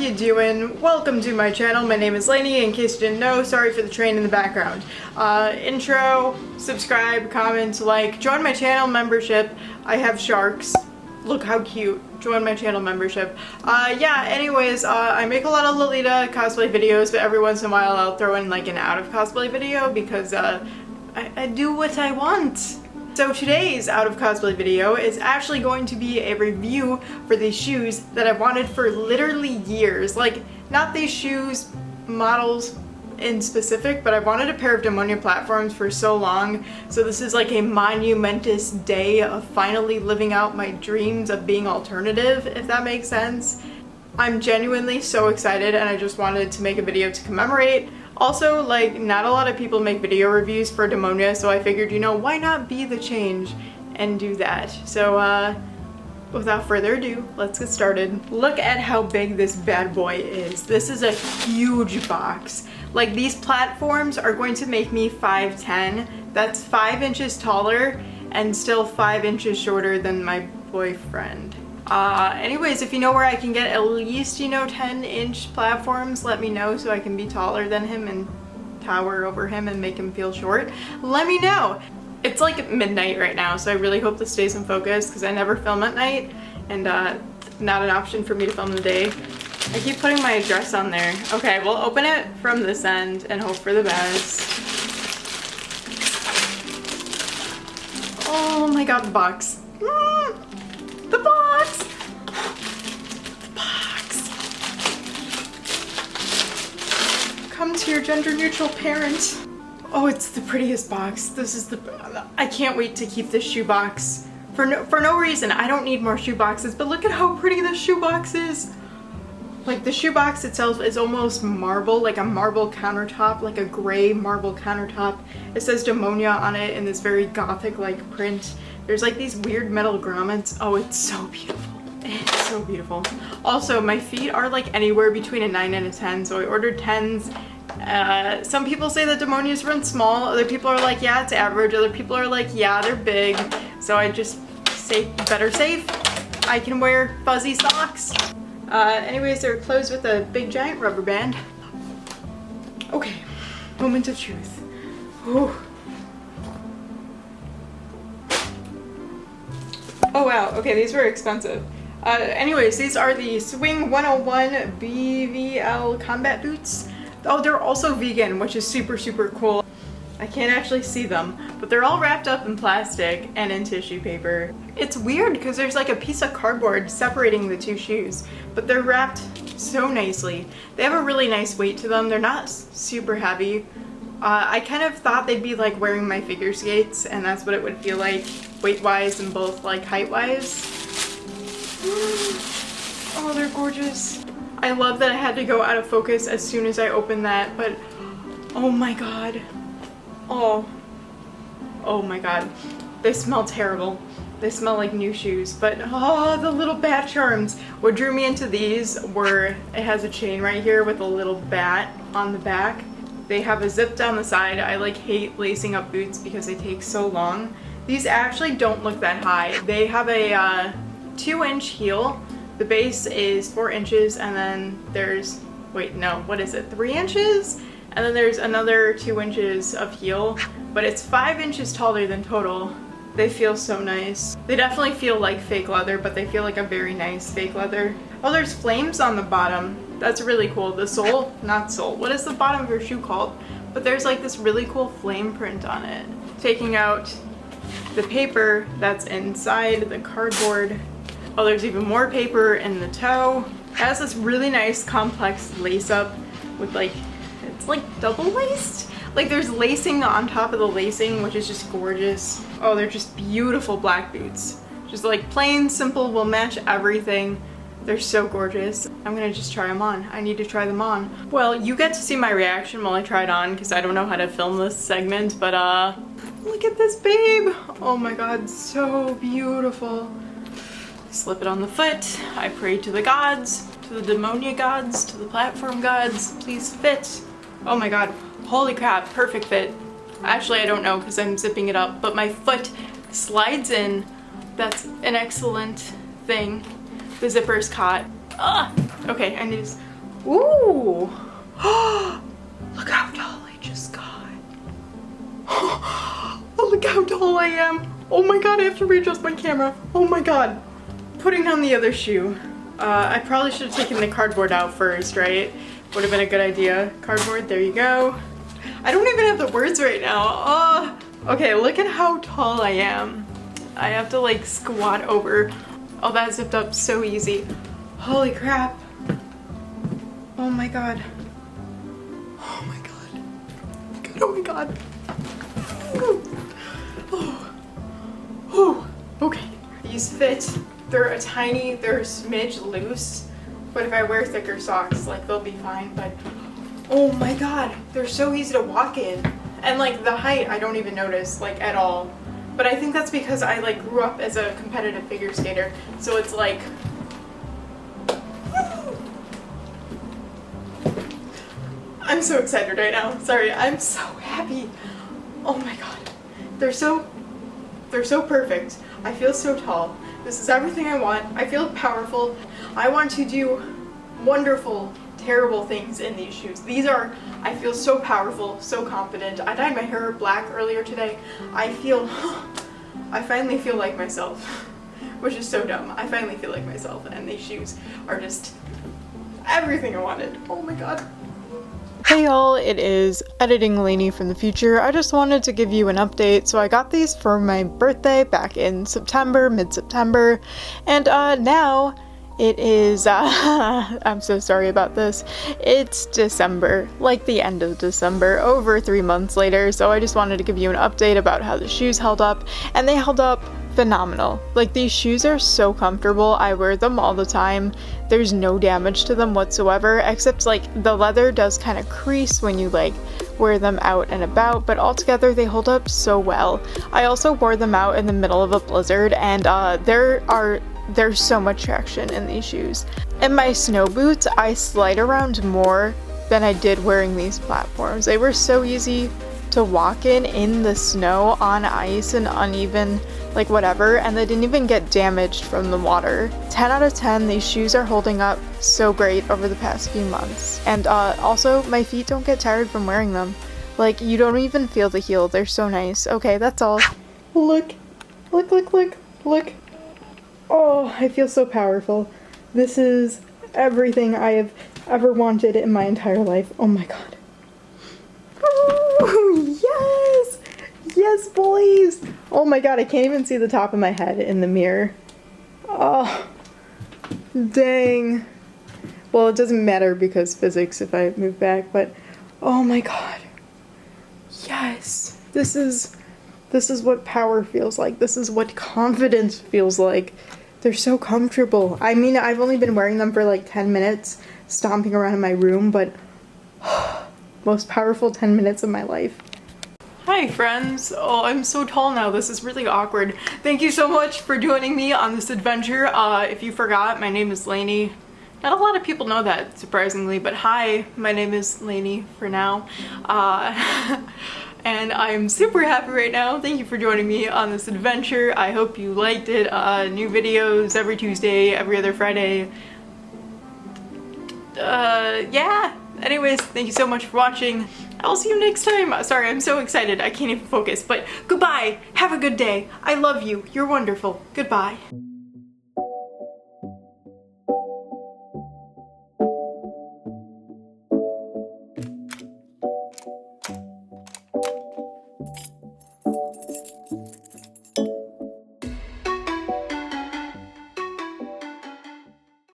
you doing? Welcome to my channel. My name is Lainey. In case you didn't know, sorry for the train in the background. Intro, subscribe, comment, like, join my channel membership. I have sharks. Look how cute. Join my channel membership. Yeah, anyways, I make a lot of Lolita cosplay videos, but every once in a while I'll throw in like an out of cosplay video because I do what I want. So today's out of cosplay video is actually going to be a review for these shoes that I've wanted for literally years. Like, not these shoes models in specific, but I've wanted a pair of Demonia platforms for so long. So this is like a monumentous day of finally living out my dreams of being alternative, if that makes sense. I'm genuinely so excited and I just wanted to make a video to commemorate. Also, like, not a lot of people make video reviews for Demonia, so I figured, you know, why not be the change and do that? So, without further ado, let's get started. Look at how big this bad boy is. This is a huge box. Like, these platforms are going to make me 5'10". That's 5 inches taller and still 5 inches shorter than my boyfriend. Anyways, if you know where I can get at least, you know, 10-inch platforms, let me know so I can be taller than him and tower over him and make him feel short. Let me know. It's like midnight right now, so I really hope this stays in focus because I never film at night and not an option for me to film in the day. I keep putting my address on there. Okay, we'll open it from this end and hope for the best. Oh my god, the box. The box! The box! Come to your gender-neutral parent. Oh, it's the prettiest box. This is I can't wait to keep this shoebox. For no reason. I don't need more shoe boxes, but look at how pretty this shoebox is. Like, the shoebox itself is almost marble, like a marble countertop, like a gray marble countertop. It says Demonia on it in this very gothic-like print. There's like these weird metal grommets. Oh, it's so beautiful. It's so beautiful. Also, my feet are like anywhere between a 9 and a 10, so I ordered 10s. Some people say that Demonias run small. Other people are like, yeah, it's average. Other people are like, yeah, they're big. So I just say better safe. I can wear fuzzy socks. Anyways, they're closed with a big giant rubber band. Okay, moment of truth. Whew. Oh wow, okay, these were expensive. Anyways, these are the Swing-101 BVL combat boots. Oh, they're also vegan, which is super, super cool. I can't actually see them, but they're all wrapped up in plastic and in tissue paper. It's weird because there's like a piece of cardboard separating the two shoes, but they're wrapped so nicely. They have a really nice weight to them. They're not super heavy. I kind of thought they'd be like wearing my figure skates, and that's what it would feel like weight-wise and both like height-wise. Oh, they're gorgeous. I love that I had to go out of focus as soon as I opened that, but oh my god. Oh my god. They smell terrible. They smell like new shoes, but oh, the little bat charms. What drew me into these were, it has a chain right here with a little bat on the back. They have a zip down the side. I like hate lacing up boots because they take so long. These actually don't look that high. They have a 2-inch heel. The base is 4 inches, and then there's, wait, no, what is it, 3 inches? And then there's another 2 inches of heel, but it's 5 inches taller than total. They feel so nice. They definitely feel like fake leather, but they feel like a very nice fake leather. Oh, there's flames on the bottom. That's really cool. The sole, not sole, what is the bottom of your shoe called? But there's like this really cool flame print on it. Taking out the paper that's inside the cardboard. Oh, there's even more paper in the toe. It has this really nice complex lace up with like, it's like double laced. Like, there's lacing on top of the lacing, which is just gorgeous. Oh, they're just beautiful black boots. Just like plain, simple, will match everything. They're so gorgeous. I'm gonna just try them on. I need to try them on. Well, you get to see my reaction while I try it on because I don't know how to film this segment, but look at this babe. Oh my god, so beautiful. Slip it on the foot. I pray to the gods, to the Demonia gods, to the platform gods. Please fit. Oh my god. Holy crap, perfect fit. Actually, I don't know because I'm zipping it up, but my foot slides in. That's an excellent thing. The zipper's caught. Ah! Okay, I need to Ooh. Look how tall I just got. Oh, look how tall I am. Oh my god, I have to readjust my camera. Oh my god. Putting on the other shoe. I probably should have taken the cardboard out first, right? Would have been a good idea. Cardboard, there you go. I don't even have the words right now. Okay, look at how tall I am. I have to like squat over. Oh, that zipped up so easy. Holy crap. Oh my god. Oh my god. Oh my god. Oh. Okay. These fit. They're a smidge loose. But if I wear thicker socks, like they'll be fine. But oh my god, they're so easy to walk in. And like the height, I don't even notice like at all. But I think that's because I like grew up as a competitive figure skater. So it's like, I'm so excited right now. Sorry, I'm so happy. Oh my god. They're so perfect. I feel so tall. This is everything I want. I feel powerful. I want to do wonderful, terrible things in these shoes. I feel so powerful, so confident. I dyed my hair black earlier today. I finally feel like myself, which is so dumb. I finally feel like myself, and these shoes are just everything I wanted. Oh my god. Hey y'all, it is Editing Lainey from the future. I just wanted to give you an update. So I got these for my birthday back in September, mid-September, and now it is, I'm so sorry about this. It's December, like the end of December, over 3 months later, so I just wanted to give you an update about how the shoes held up, and they held up phenomenal. Like, these shoes are so comfortable. I wear them all the time. There's no damage to them whatsoever, except like the leather does kind of crease when you like wear them out and about, but altogether they hold up so well. I also wore them out in the middle of a blizzard, and there's so much traction in these shoes. In my snow boots, I slide around more than I did wearing these platforms. They were so easy to walk in the snow, on ice, and uneven, like whatever, and they didn't even get damaged from the water. 10 out of 10, these shoes are holding up so great over the past few months. And also, my feet don't get tired from wearing them. Like, you don't even feel the heel. They're so nice. Okay, that's all. Look. Look, look, look, look. Oh, I feel so powerful. This is everything I have ever wanted in my entire life. Oh my god. Oh, yes! Yes, boys! Oh my god, I can't even see the top of my head in the mirror. Oh, dang. Well, it doesn't matter because physics if I move back, but oh my god. Yes! This is what power feels like. This is what confidence feels like. They're so comfortable. I mean, I've only been wearing them for like 10 minutes, stomping around in my room, but most powerful 10 minutes of my life. Hi friends. Oh, I'm so tall now. This is really awkward. Thank you so much for joining me on this adventure. If you forgot, my name is Lainey. Not a lot of people know that, surprisingly, but hi, my name is Lainey for now. And I'm super happy right now. Thank you for joining me on this adventure. I hope you liked it. New videos every Tuesday, every other Friday. Yeah. Anyways, thank you so much for watching. I'll see you next time. Sorry, I'm so excited. I can't even focus, but goodbye. Have a good day. I love you. You're wonderful. Goodbye.